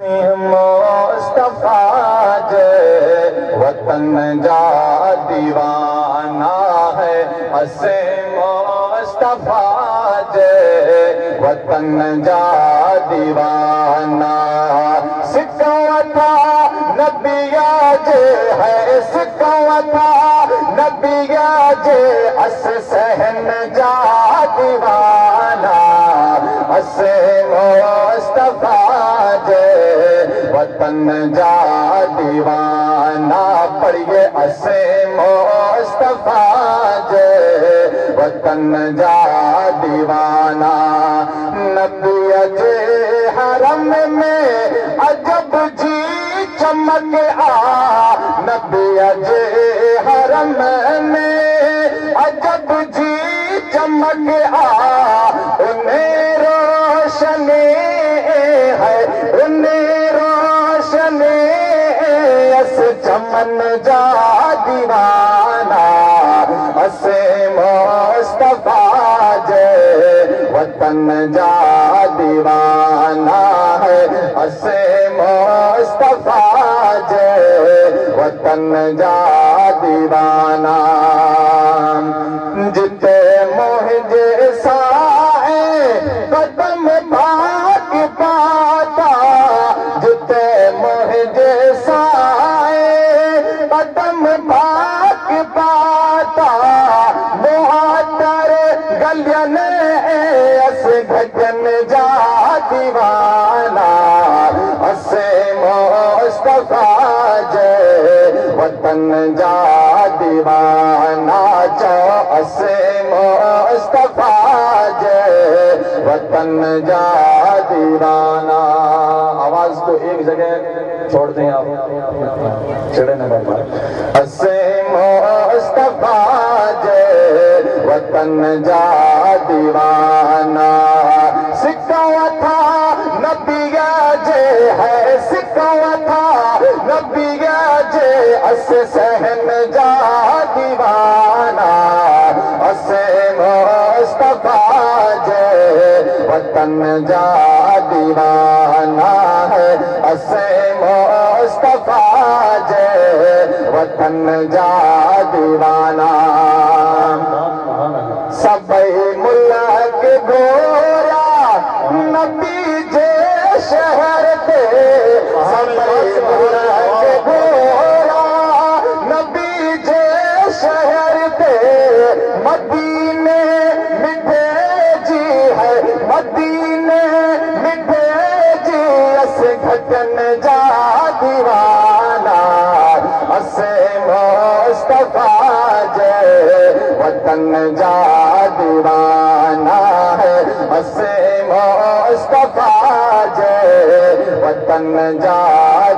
मुस्तफा जे वतन जा दीवाना है, असे मुस्तफा जे वतन जा दीवाना। सिकवता नबिया जे है, सिकवता नबिया जे अस सहन जा दीवाना। असे मुस्तफा जे वतन जा दीवाना। पढ़िए असे मुस्तफा जे वतन जा दीवाना। नबी जे हरम में अजब जी चमक आ, नबी जे हरम में अजब जी चमक आ। उन्हें रोशनी है, उन्हें रोशनी अस चमन जा दीवाना। असे मुस्तफा जे वतन जा दीवाना है, असे मुस्तफा जे वतन जा दीवाना। जिते मुझे साए कदम पाक पाता, जिते मुझे साए कदम पाक पाता। मुहातर गलियन अस गजन जा दीवाना। असे मुस्तफा जे वतन जा दीवाना। चो असे मुस्तफा जे वतन जा दीवाना। आवाज को एक जगह छोड़ दें आप, चिड़े न कर। असे मुस्तफा जे वतन जा दीवाना। सिकवता नबिया जे है, सिकवता नबिया जे अस सहन जा दीवाना। असे मुस्तफा जे वतन जा दीवाना है, असे मुस्तफा जे वतन जा दीवाना। सबई मुल्क गोरा नबी जे शहर ते, सबई मुल्क गोरा नबी जे शहर ते। मदीने मिठे जी है, मदीने मिठे जी अस घटन जा दीवाना। असे मुस्तफा जे वतन जा दीवाना है, असे मुस्तफा जे वतन जा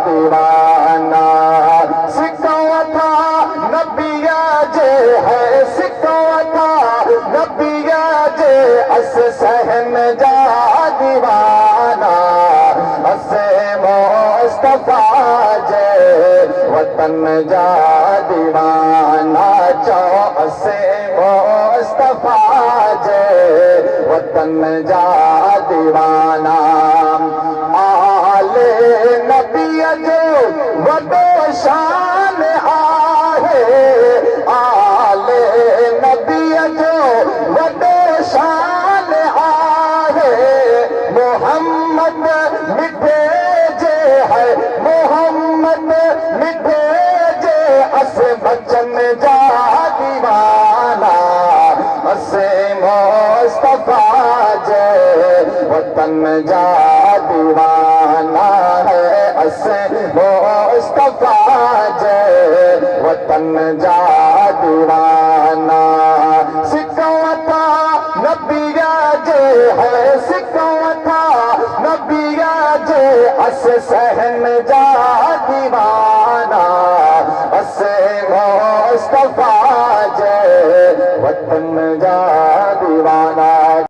दीवाना। सिकवता नबिया जे है, सिकवता नबिया जे अस सहन जा दीवाना। असे मुस्तफा जे वतन जा दीवाना। चो असे मुस्तफा जे वतन जा दीवाना। आले नबी जो वडो शान आहे, आले नबी जो वडो शान आहे। मोहम्मद मिठे जे है, मोहम्मद मिठे जे अस बचन जा दीवाना। असे मुस्तफा जे वतन जा दीवाना है, असे मुस्तफा जे वतन जा दीवाना। सिकवता नबिया जे है, सिकवता नबिया जे अस सहन जा दीवाना। असे मुस्तफा जे वतन जा दीवाना।